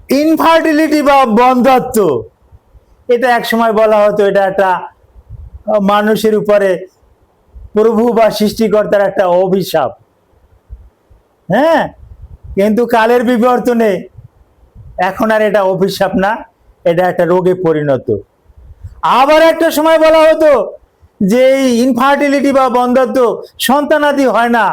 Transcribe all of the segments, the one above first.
Infertility বা বন্ধ্যত্ব, এটা এক সময় বলা হতো এটা একটা মানুষের উপরে প্রভু বা সৃষ্টিকর্তার একটা অভিশাপ। হ্যাঁ, কিন্তু কালের বিবর্তনে এখন আর এটা অভিশাপ না, এটা একটা রোগে পরিণত। আবার একটা সময় বলা হতো যে এই ইনফার্টিলিটি বা বন্ধ্যত্ব, সন্তানাদি হয় না,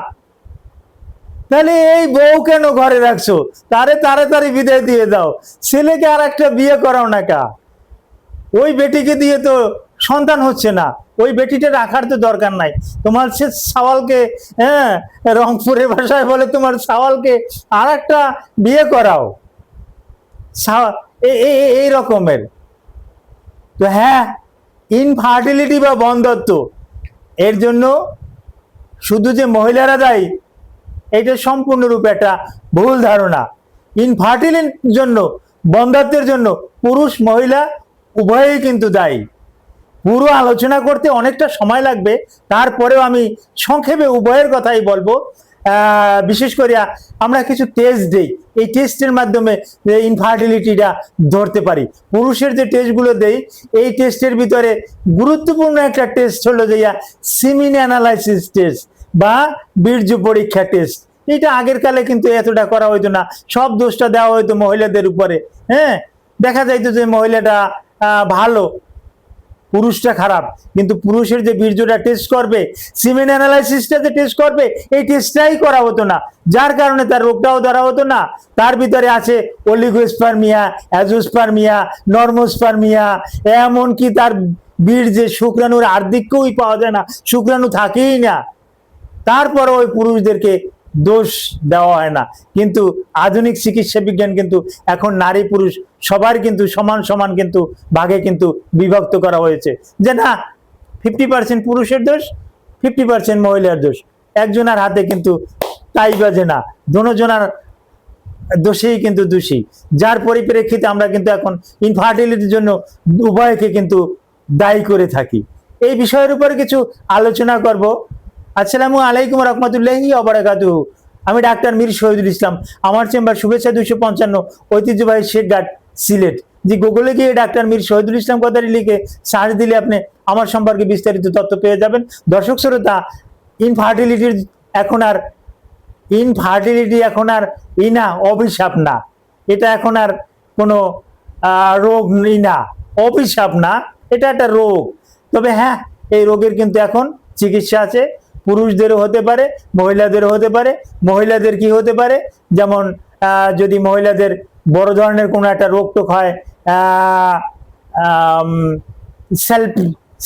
তাহলে এই বউ কেন ঘরে রাখছো, তাড়াতাড়ি বিদায় দিয়ে দাও, ছেলেকে আর একটা বিয়ে করাও না কা, ওই বেটিকে দিয়ে তো সন্তান হচ্ছে না, ওই বেটিটা রাখার তো দরকার নাই, তোমার সে সাওয়ালকে, হ্যাঁ, রংপুরের ভাষায় বলে তোমার সাওয়ালকে আর একটা বিয়ে করাও, এই রকমের। তো হ্যাঁ, ইনফার্টিলিটি বা বন্ধ্যত্ব এর জন্য শুধু যে মহিলারা দায়ী, এটা সম্পূর্ণরূপে একটা ভুল ধারণা। ইনফার্টিলিটির জন্য, বন্ধ্যত্বের জন্য পুরুষ মহিলা উভয়ই কিন্তু দায়ী। পুরো আলোচনা করতে অনেকটা সময় লাগবে, তারপরেও আমি সংক্ষেপে উভয়ের কথাই বলবো। বিশেষ করে আমরা কিছু টেস্ট দেই, এই টেস্টের মাধ্যমে ইনফার্টিলিটিটা ধরতে পারি। পুরুষের যে টেস্টগুলো দেই, এই টেস্টের ভিতরে গুরুত্বপূর্ণ একটা টেস্ট হলো যে সিমিন অ্যানালাইসিস টেস্ট বা বীর্য পরীক্ষা টেস্ট। এটা আগের কালে কিন্তু এতটা করা হইতো না, সব দোষটা দেওয়া হইতো মহিলাদের উপরে। হ্যাঁ, দেখা যাইতো যে মহিলাটা ভালো, পুরুষটা খারাপ, কিন্তু পুরুষের যে বীর্যটা টেস্ট করবে, সিমেন অ্যানালাইসিসটা যে টেস্ট করবে, এই টেস্টটাই করা হতো না, যার কারণে তার রোগটাও ধরা হতো না। তার ভিতরে আছে অলিগোস্পার্মিয়া, অ্যাজোস্পার্মিয়া, নর্মোস্পার্মিয়া, এমনকি তার বীর্যে শুক্রাণুর আর্ধিক্যই পাওয়া যায় না, শুক্রাণু থাকেই না। তারপরে ওই পুরুষদেরকে দোষ দেওয়া হয় না। কিন্তু আধুনিক চিকিৎসা বিজ্ঞান কিন্তু এখন নারী পুরুষ সবার কিন্তু সমান সমান কিন্তু ভাগে কিন্তু বিভক্ত করা হয়েছে, যে না 50% পুরুষের দোষ, 50% মহিলার দোষ, একজনের হাতে কিন্তু তাই বাজে না, দুজনের দোষেই কিন্তু দোষী। যার পরিপ্রেক্ষিতে আমরা কিন্তু এখন ইনফার্টিলিটির জন্য উভয়কে কিন্তু দায়ী করে থাকি। এই বিষয়ের উপরে কিছু আলোচনা করব। আসসালামু আলাইকুম রহমতুল্লাহি ওয়া বারাকাতুহু। আমি ডাক্তার মীর শহীদুল ইসলাম, আমার চেম্বার শুভেচ্ছা 255, ঐতিহ্যবাহী শেখঘাট, সিলেট। যে গুগলে গিয়ে ডাক্তার মীর শহীদুল ইসলাম কথাটি লিখে সার্চ দিলে আপনি আমার সম্পর্কে বিস্তারিত তথ্য পেয়ে যাবেন। দর্শক শ্রোতা, ইনফার্টিলিটি এখন আর না অভিশাপ না, এটা এখন আর কোনো রোগ না, অভিশাপ না, এটা একটা রোগ। তবে হ্যাঁ, এই রোগের কিন্তু এখন চিকিৎসা আছে, পুরুষদেরও হতে পারে, মহিলাদেরও হতে পারে। মহিলাদের কি হতে পারে, যেমন যদি মহিলাদের বড় ধরনের কোনো একটা রোগ টোক হয়,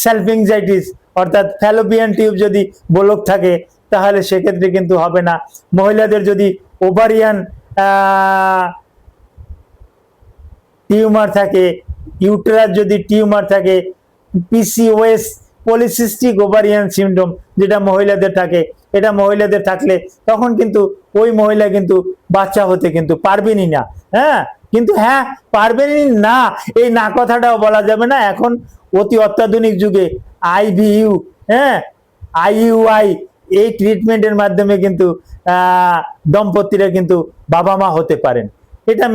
সেলফ এংজাইটিস, অর্থাৎ ফ্যালোপিয়ান টিউব যদি ব্লক থাকে, তাহলে সেক্ষেত্রে কিন্তু হবে না। মহিলাদের যদি ওভারিয়ান টিউমার থাকে, ইউটেরাস যদি টিউমার থাকে, পিসিওএস, পলিসিস্টিক ওভারিয়ান সিনড্রোম, যেটা মহিলাদের থাকে, এটা মহিলাদের থাকলে তখন কিন্তু ওই মহিলা কিন্তু বাচ্চা হতে কিন্তু পারবেনই না। হ্যাঁ, কিন্তু হ্যাঁ, পারবেনই না এই না কথাটাও বলা যাবে না। এখন অতি অত্যাধুনিক যুগে আইভিইউ, হ্যাঁ, আইইউআই, এই ট্রিটমেন্টের মাধ্যমে কিন্তু দম্পতিরা কিন্তু বাবা মা হতে পারেন। এটা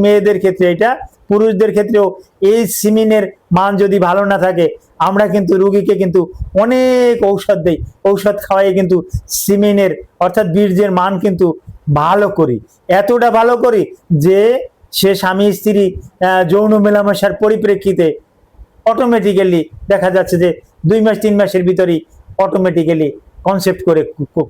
মেয়েদের ক্ষেত্রে, এটা পুরুষদের ক্ষেত্রেও এই সিমিনের মান যদি ভালো না থাকে, আমরা কিন্তু রোগীকে কিন্তু অনেক ঔষধ দেই, ঔষধ খাওয়াই কিন্তু সিমিনের অর্থাৎ বীর্যের মান কিন্তু ভালো করি, এতটা ভালো করি যে সে স্বামী স্ত্রী যৌন মেলামেশার পরিপ্রেক্ষিতে অটোমেটিক্যালি দেখা যাচ্ছে যে 2 মাস 3 মাসের ভিতরেই অটোমেটিক্যালি কনসেপ্ট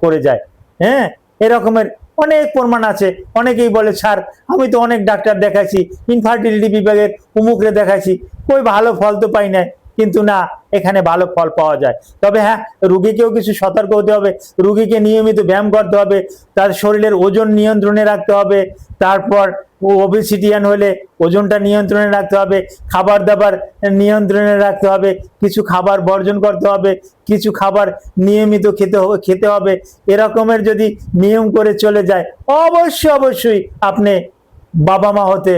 করে যায়। হ্যাঁ, এরকমের অনেক প্রমাণ আছে। অনেকেই বলে স্যার আমি তো অনেক ডাক্তার দেখাইছি, ইনফার্টিলিটি বিভাগের উমুকরে দেখাইছি, কই ভালো ফল তো পাই না। কিন্তু না, এখানে ভালো ফল পাওয়া যায়। তবে হ্যাঁ, রোগীকেও কিছু সতর্ক হতে হবে, রোগীকে নিয়মিত ব্যায়াম করতে হবে, তার শরীরের ওজন নিয়ন্ত্রণে রাখতে হবে, তারপর ওবেসিটিয়ান হলে ওজনটা নিয়ন্ত্রণে রাখতে হবে, খাবার দাবার নিয়ন্ত্রণে রাখতে হবে, কিছু খাবার বর্জন করতে হবে, কিছু খাবার নিয়মিত খেতে হবে। এরকমের যদি নিয়ম করে চলে যায়, অবশ্যই আপনি বাবা মা হতে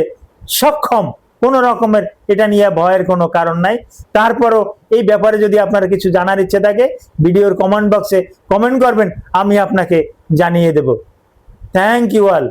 সক্ষম, কোনো রকমের এটা নিয়ে ভয়ের কোনো কারণ নাই। তারপরও এই ব্যাপারে যদি আপনার কিছু জানার ইচ্ছে থাকে, ভিডিওর কমেন্ট বক্সে কমেন্ট করবেন, আমি আপনাকে জানিয়ে দেব। Thank you all.